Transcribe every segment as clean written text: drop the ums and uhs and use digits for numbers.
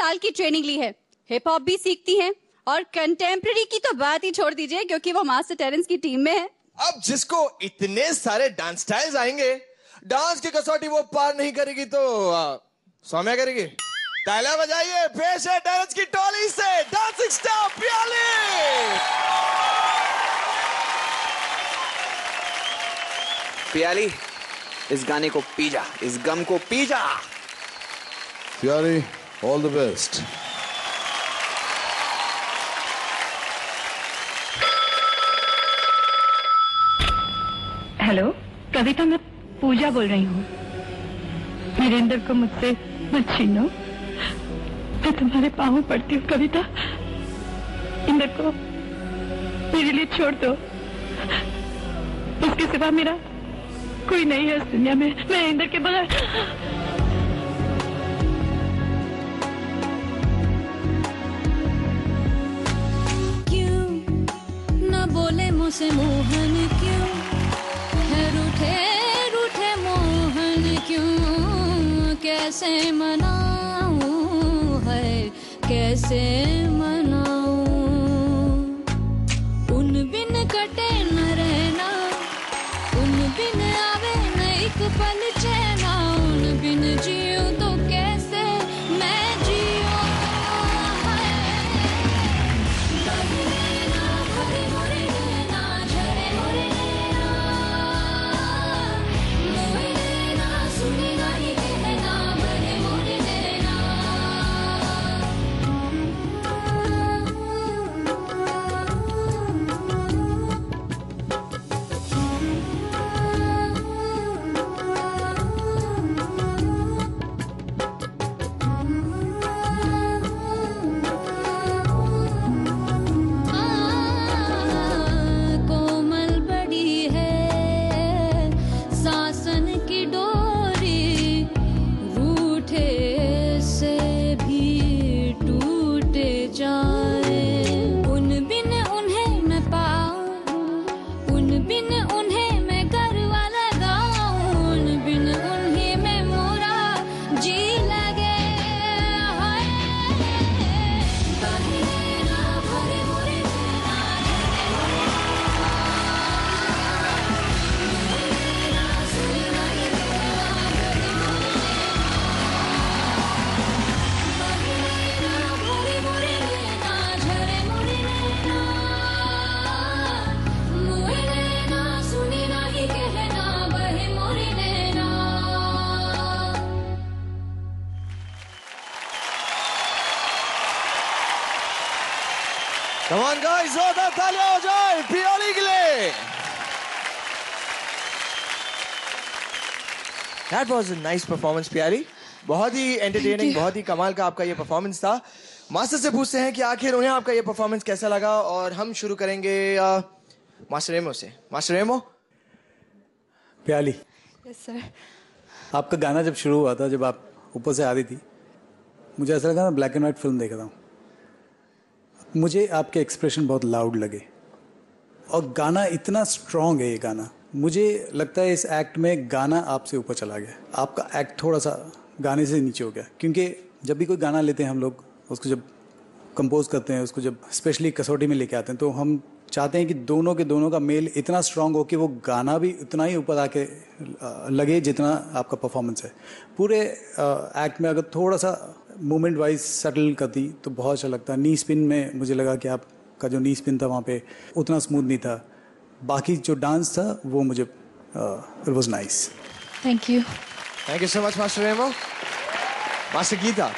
साल की ट्रेनिंग ली है, हिप हॉप भी सीखती हैं और कंटेम्प्रेरी की तो बात ही छोड़ दीजिए क्योंकि वो मास्टर टेरेंस की टीम में है। अब जिसको इतने सारे डांस स्टाइल्स आएंगे, डांस की कसौटी वो पार नहीं करेगी तो सौम्या करेगी। तालियां बजाइए, पेश है टेरेंस की टोली से डांसिंग स्टार पियाली। पियाली, इस गाने को पी जा, इस गम को पी जा। Piyali, all the best. Hello Kavita, मैं पूजा बोल रही हूँ। वीरेंद्र को मुझसे मत छीनो, मैं तुम्हारे पाँव पड़ती हूँ कविता। इंद्र को मेरे लिए छोड़ दो, उसके सिवा मेरा कोई नहीं है इस दुनिया में। मैं इंद्र के बगैर। क्यों न बोले मुझसे मोहन, क्यों है रूठे रूठे मोहन, क्यों कैसे मनाऊं है, कैसे मनाऊं। उन बिन कटे न रहना, उन बिन आवे न एक पल चैना, उन बिन जियो तो कैसे मैं जियो। भरे मोरे नैना, झरे मोरे नैना, मोहे नैना, सुनी नहीं कहना, भरे मोरे नैना। कोमल बड़ी है सासन की डोरी, रूठे से भी टूटे जाए। उन बिन उन्हें मैं पाऊं, उन बिन उन्हें मैं गरबा लगाऊं, उन बिन उन्हें मैं मोरा जी लगे। हाय भरे नैना, भरे मोरे नैना, सुनी नहीं कहना, भरे मोरे नैना, झरे मोरे नैना, मोहे नैना, सुनी नहीं कहना, बहे मोरे नैना। Come on guys, जोरदार तालियां हो जाए पियाली के लिए। That was a nice performance Piyali, बहुत ही एंटरटेनिंग, बहुत ही कमाल का आपका ये परफॉर्मेंस था। मास्टर से पूछते हैं कि आखिर उन्हें आपका ये परफॉर्मेंस कैसा लगा, और हम शुरू करेंगे मास्टर रेमो से। Master Remo. Piyali, yes sir. आपका गाना जब शुरू हुआ था, जब आप ऊपर से आ रही थी, मुझे ऐसा लगा मैं ब्लैक एंड व्हाइट फिल्म देख रहा हूँ। मुझे आपके एक्सप्रेशन बहुत लाउड लगे और गाना इतना स्ट्रॉन्ग है। ये गाना मुझे लगता है इस एक्ट में गाना आपसे ऊपर चला गया। आपका एक्ट थोड़ा सा गाने से नीचे हो गया, क्योंकि जब भी कोई गाना लेते हैं हम लोग, उसको जब कंपोज करते हैं, उसको जब स्पेशली कसौटी में लेके आते हैं, तो हम चाहते हैं कि दोनों के दोनों का मेल इतना स्ट्रांग हो कि वो गाना भी उतना ही ऊपर आके लगे जितना आपका परफॉर्मेंस है। पूरे एक्ट में अगर थोड़ा सा मूवमेंट वाइज सेटल करती तो बहुत अच्छा लगता। नी स्पिन में मुझे लगा कि आपका जो नी स्पिन था वहाँ पे उतना स्मूथ नहीं था। बाकी जो डांस था वो मुझे it was nice. Thank you so much master Remo. Master Geeta,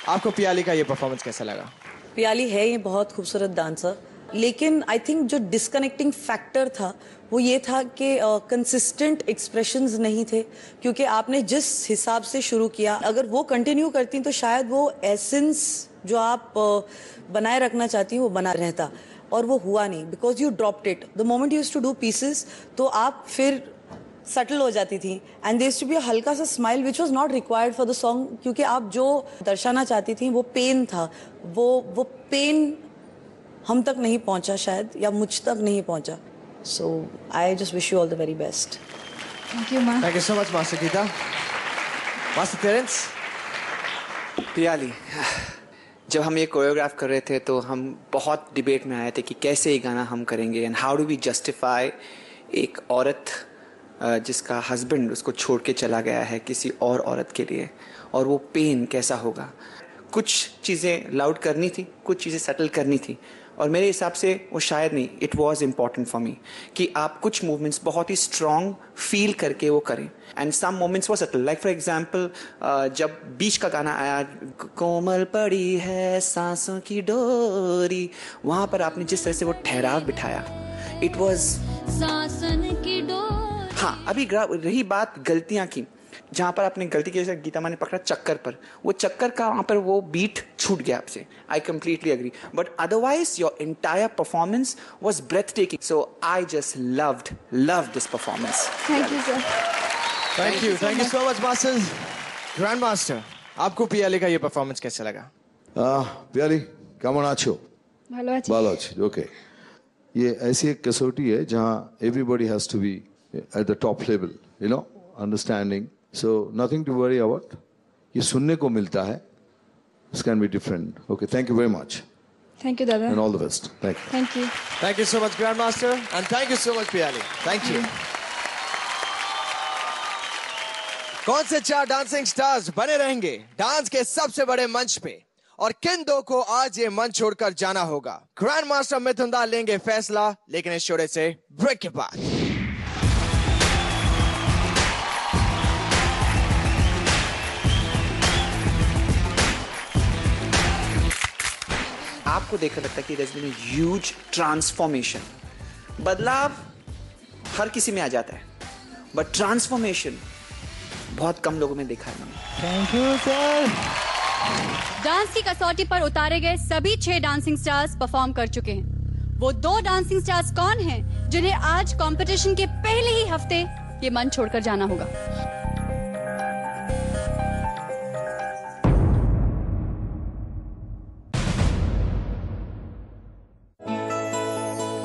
आपको पियाली का ये परफॉर्मेंस कैसा लगा? पियाली है ये बहुत खूबसूरत डांसर, लेकिन आई थिंक जो डिस्कनेक्टिंग फैक्टर था वो ये था कि कंसिस्टेंट एक्सप्रेशंस नहीं थे, क्योंकि आपने जिस हिसाब से शुरू किया अगर वो कंटिन्यू करती तो शायद वो एसेंस जो आप बनाए रखना चाहती वो बना रहता, और वो हुआ नहीं because you dropped it the moment you used to do pieces. तो आप फिर सटल हो जाती थी and there used to be a हल्का सा smile which was not required for the song, क्योंकि आप जो दर्शाना चाहती थी वो पेन था, वो पेन हम तक नहीं पहुंचा शायद, या मुझ तक नहीं पहुंचा। So I just wish you all the very best. Thank you ma'am. Thank you so much master Geeta. Master Terence. Piyali, जब हम ये कोरियोग्राफ कर रहे थे तो हम बहुत डिबेट में आए थे कि कैसे ये गाना हम करेंगे and how do we justify एक औरत जिसका हस्बैंड उसको छोड़ के चला गया है किसी और औरत के लिए, और वो पेन कैसा होगा। कुछ चीज़ें लाउड करनी थी, कुछ चीज़ें सेटल करनी थी, और मेरे हिसाब से वो शायद नहीं, it was important for me कि आप कुछ मूवमेंट्स बहुत ही स्ट्रॉन्ग फील करके वो करें एंड सम मोमेंट्स वो सेटल। लाइक फॉर एग्जाम्पल जब बीच का गाना आया, कोमल पड़ी है सांसों की डोरी, वहाँ पर आपने जिस तरह से वो ठहराव बिठाया, इट वॉज सासन की डोर। हाँ, अभी रही बात गलतियाँ की, जहाँ पर आपने गलती की, जैसे गीता माँ ने पकड़ा चक्कर पर, वो चक्कर का वहाँ पर वो बीट छूट गया आपसे, I completely agree, but otherwise your entire performance was breathtaking, so I just loved this performance. Thank you sir. Thank you so much masters. Grand master, आपको पियाली का ये परफॉर्मेंस कैसा लगा? पियाली কেমন আছো? ভালো আছি। ভালো আছি, ओके। ये ऐसी एक कसौटी है जहाँ everybody has to be at the top level, you know, understanding. So nothing to worry about. ये सुनने को मिलता है. This can be different. Okay, thank you very much. Thank you दादा। And all the best. Thank you. Thank you। Thank you so much Grandmaster and thank you so much Piyali. Thank you। कौन से 4 dancing stars बने रहेंगे dance के सबसे बड़े मंच पे, और किन 2 को आज ये मंच छोड़कर जाना होगा? ग्रैंड मास्टर मिथुन दा लेंगे फैसला, लेकिन इस छोड़े से ब्रेक के बाद। आपको देखकर लगता है कि there's been a huge transformation. बदलाव हर किसी में आ जाता है, बट ट्रांसफॉर्मेशन बहुत कम लोगों में देखा है मैंने। Thank you sir. डांस की कसौटी पर उतारे गए सभी 6 डांसिंग स्टार्स परफॉर्म कर चुके हैं। वो 2 डांसिंग स्टार्स कौन हैं जिन्हें आज कंपटीशन के पहले ही हफ्ते ये मंच छोड़कर जाना होगा?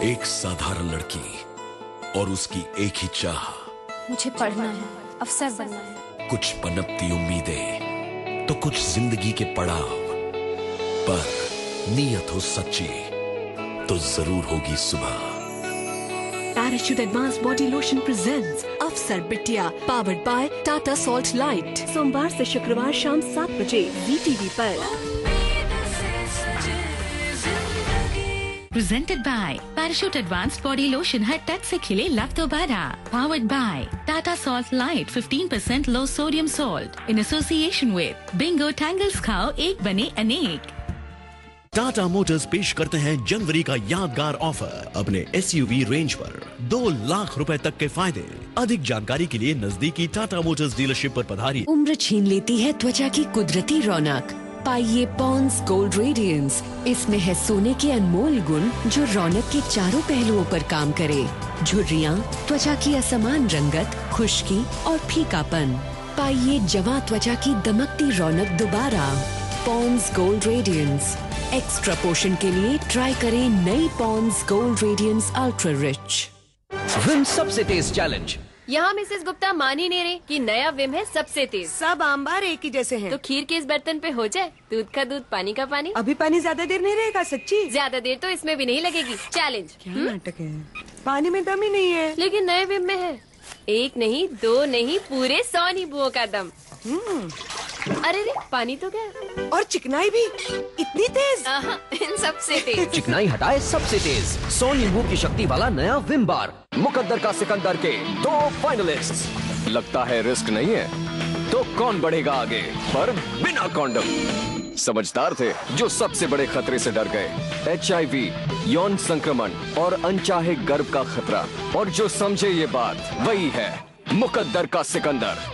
एक साधारण लड़की और उसकी एक ही चाह, मुझे पढ़ना है, अफसर बनना है। कुछ पनपती उम्मीदें तो कुछ जिंदगी के पड़ाव, पर नीयत हो सच्ची तो जरूर होगी सुबह। Parachute Advanced Body Lotion presents अफसर बिटिया, powered by Tata Salt Light। सोमवार से शुक्रवार शाम 7 बजे ZTV पर। Presented by Parachute Advanced Body Lotion, her touch से खिले लव दोबारा। Powered by Tata Salt Light, 15% low sodium salt, in association with Bingo Tangles, खाओ एक बने अनेक। टाटा मोटर्स पेश करते हैं जनवरी का यादगार ऑफर अपने SUV रेंज पर 2 लाख रुपए तक के फायदे। अधिक जानकारी के लिए नजदीकी टाटा मोटर्स डीलरशिप पर पधारिए। उम्र छीन लेती है त्वचा की कुदरती रौनक, पाइए पॉन्ड्स गोल्ड रेडियंस। इसमें है सोने के अनमोल गुण जो रौनक के चारों पहलुओं पर काम करे। झुर्रियाँ, त्वचा की असमान रंगत, खुश्की और फीकापन। पाइए जवां त्वचा की दमकती रौनक दोबारा। Pond's gold radiance. एक्स्ट्रा पोषण के लिए ट्राई करें नई Pond's gold radiance ultra rich. Vim सबसे तेज चैलेंज। यहाँ मिसेस गुप्ता मान ही नहीं रही कि नया विम है सबसे तेज। सब आंबार एक ही जैसे हैं। तो खीर के इस बर्तन पे हो जाए दूध का दूध, पानी का पानी। अभी पानी ज्यादा देर नहीं रहेगा सच्ची? ज्यादा देर तो इसमें भी नहीं लगेगी। चैलेंज। क्या नाटक है? पानी में दम ही नहीं है। लेकिन नए विम में है। 1 नहीं 2 नहीं, पूरे 100 नींबुओं का दम। अरे रे, पानी तो गया। और चिकनाई भी इतनी तेज? इन सबसे तेज। चिकनाई हटाए सबसे तेज 100 नींबू की शक्ति वाला नया विम बार। मुकद्दर का सिकंदर के 2 फाइनलिस्ट। लगता है रिस्क नहीं है तो कौन बढ़ेगा आगे, पर बिना कॉन्डम। समझदार थे जो सबसे बड़े खतरे से डर गए, HIV, यौन संक्रमण और अनचाहे गर्भ का खतरा। और जो समझे ये बात, वही है मुकद्दर का सिकंदर।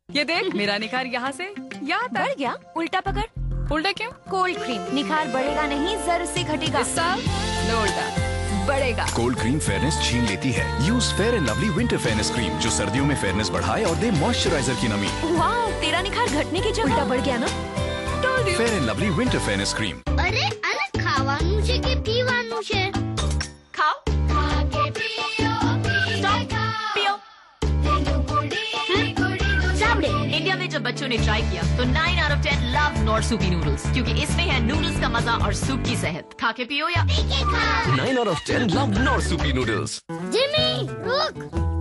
ये देख, मेरा निखार यहाँ से यहाँ बढ़ गया। उल्टा पकड़। उल्टा क्यों? Cold cream. निखार बढ़ेगा नहीं, जर से घटेगा। इस साल न उल्टा बढ़ेगा। कोल्ड क्रीम फेयरनेस छीन लेती है। Use fair and lovely winter fairness cream जो सर्दियों में फेयरनेस बढ़ाए और दे मॉइस्चराइजर की नमी। वाह, तेरा निखार घटने की जगह उल्टा बढ़ गया ना। Fair and lovely winter fairness cream. अरे खावानू છે કે પીવાનું છે? खाओ, आगे पियो, पियो। सामने इंडिया में जब बच्चों ने ट्राई किया तो 9 out of 10 love nor Supi noodles, क्योंकि इसमें है नूडल्स का मजा और सूप की सेहत। खा के पियो या 9 out of 10 love nor Supi noodles. Jimmy रुक,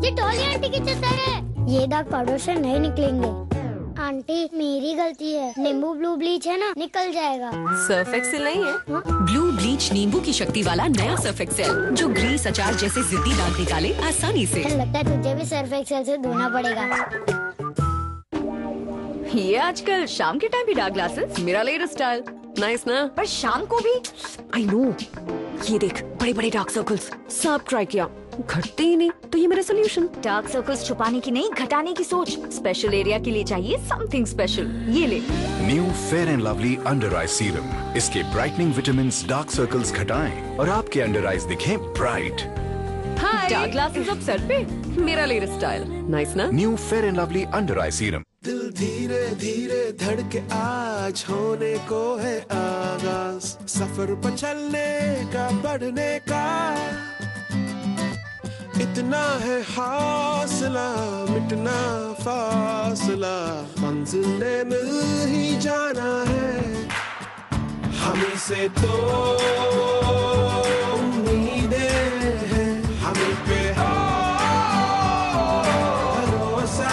ये डॉली आंटी की चद्दर है। ये दाग पाउडर से नहीं निकलेंगे। आंटी मेरी गलती है, नींबू ब्लू ब्लीच है ना, निकल जाएगा। सर्फ एक्सेल नहीं है? ब्लू ब्लीच नींबू की शक्ति वाला नया सर्फ एक्सेल जो ग्रीस अचार जैसे जिद्दी दाग निकाले आसानी से। लगता है तुझे भी सर्फ एक्सेल से धोना पड़ेगा। ये आजकल शाम के टाइम भी डार्क ग्लासेस, मेरा लेटेस्ट स्टाइल। नाइस ना? पर शाम को भी आई नो। ये देख, बड़े बड़े डार्क सर्कल्स, सब ट्राई किया, घटते ही नहीं। तो ये मेरा सोल्यूशन। डार्क सर्कल्स छुपाने की नहीं, घटाने की सोच। स्पेशल एरिया के लिए चाहिए समथिंग स्पेशल। ये ले। New fair and lovely under I serum. इसके ब्राइटनिंग विटामिन्स डार्क सर्कल्स घटाएं और आपके अंडर आईज दिखें ब्राइट। डार्क ग्लासेस अब सर पे, मेरा लेटेस्ट स्टाइल। नाइस ना? New fair and lovely under I serum. दिल धीरे धीरे धड़के आज होने को है आगाज, सफर पर चलने का बढ़ने का। इतना है हौसला, मिटना फासला, मंजिल ने मिल ही जाना है। हमें से तो उम्मीदें हैं, हमें पे भरोसा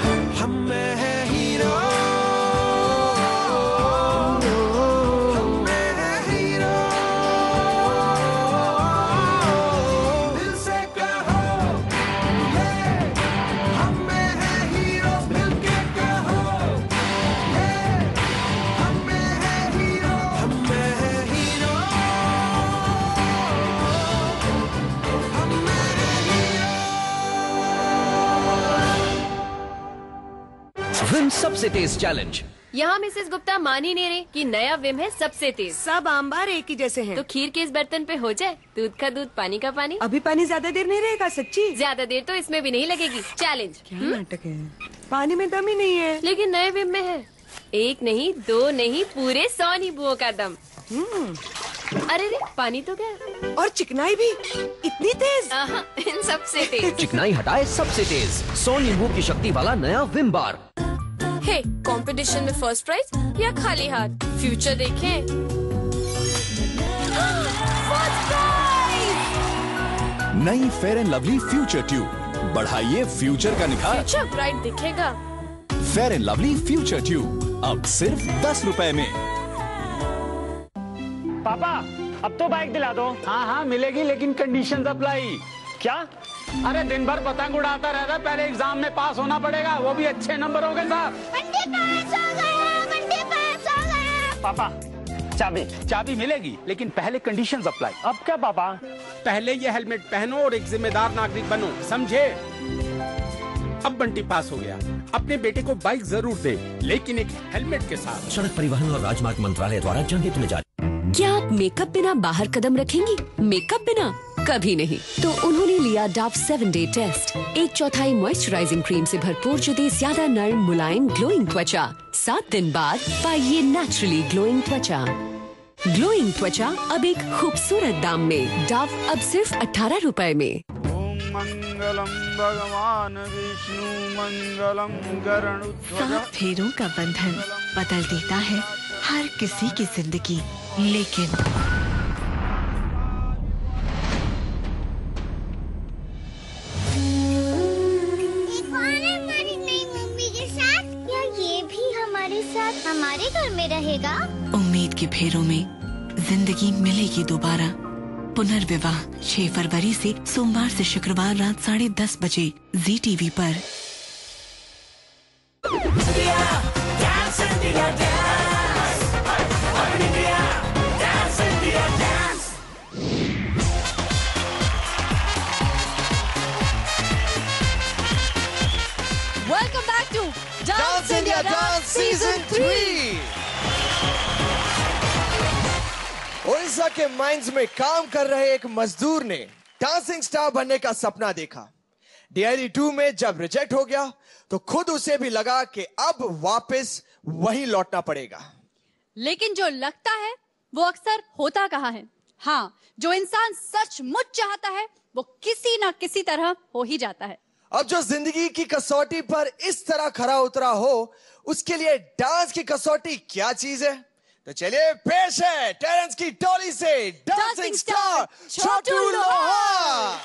है। हम में है हीरो, हम में है हीरो। दिल से कहो ये हम में है हीरो, मिलके कहो ये हम में है हीरो, हम में है हीरो, हम में है हीरो। विम सबसे तेज चैलेंज। यहाँ मिसेस गुप्ता मान ही नहीं रही कि नया विम है सबसे तेज। सब आंबार एक ही जैसे हैं। तो खीर के इस बर्तन पे हो जाए, दूध का दूध, पानी का पानी। अभी पानी ज्यादा देर नहीं रहेगा सच्ची? ज्यादा देर तो इसमें भी नहीं लगेगी। चैलेंज। क्या नाटक है? पानी में दम ही नहीं है। लेकिन नए विम में है। 1 नहीं 2 नहीं, पूरे 100 नींबुओं का दम। अरे रे, पानी तो गया। और चिकनाई भी इतनी तेज? इन सबसे तेज। चिकनाई हटाए सबसे तेज 100 नींबू की शक्ति वाला नया विम बार। हे, कंपटीशन में फर्स्ट प्राइज या खाली हाथ? फ्यूचर देखें। First prize! नई Fair and Lovely future tube, बढ़ाइए फ्यूचर का निखार। फ्यूचर ब्राइट दिखेगा। Fair and Lovely future tube अब सिर्फ 10 रुपए में। पापा अब तो बाइक दिला दो। हाँ हाँ मिलेगी, लेकिन कंडीशन अप्लाई। क्या? अरे दिन भर पतंग उड़ाता रहता, पहले एग्जाम में पास होना पड़ेगा, वो भी अच्छे नंबरों के साथ। पापा चाबी चाबी मिलेगी, लेकिन पहले कंडीशंस अप्लाई। अब क्या पापा? पहले ये हेलमेट पहनो और एक जिम्मेदार नागरिक बनो, समझे? अब बंटी पास हो गया। अपने बेटे को बाइक जरूर दे, लेकिन एक हेलमेट के साथ। सड़क परिवहन और राजमार्ग मंत्रालय द्वारा जनहित में जारी। क्या आप मेकअप बिना बाहर कदम रखेंगी? मेकअप बिना कभी नहीं। तो उन्होंने लिया Dove 7 day test. 1/4 moisturising cream से भरपूर जो दे ज्यादा नर्म मुलायम ग्लोइंग त्वचा। 7 दिन बाद पाइए नेचुरली ग्लोइंग त्वचा। ग्लोइंग त्वचा अब एक खूबसूरत दाम में। डव अब सिर्फ 18 रुपए में। मंगलम भगवान विष्णु मंगलम गरुड़ध्वज। 7 फेरों का बंधन बदल देता है हर किसी की जिंदगी, लेकिन हमारी नई मम्मी के साथ, क्या ये भी हमारे साथ हमारे घर में रहेगा? उम्मीद के फेरों में जिंदगी मिलेगी दोबारा। पुनर्विवाह 6 फरवरी से सोमवार से शुक्रवार रात 10:30 बजे ZTV पर। Welcome back to Dance India Dance Season 3. Odisha के माइंस में काम कर रहे एक मजदूर ने डांसिंग स्टार बनने का सपना देखा। DID 2 में जब रिजेक्ट हो गया तो खुद उसे भी लगा कि अब वापस वहीं लौटना पड़ेगा। लेकिन जो लगता है वो अक्सर होता कहाँ है। हाँ, जो इंसान सचमुच चाहता है वो किसी ना किसी तरह हो ही जाता है। अब जो जिंदगी की कसौटी पर इस तरह खरा उतरा हो, उसके लिए डांस की कसौटी क्या चीज है? तो चलिए पेश है टेरेंस की टोली से डांसिंग स्टार छोटू लोहार।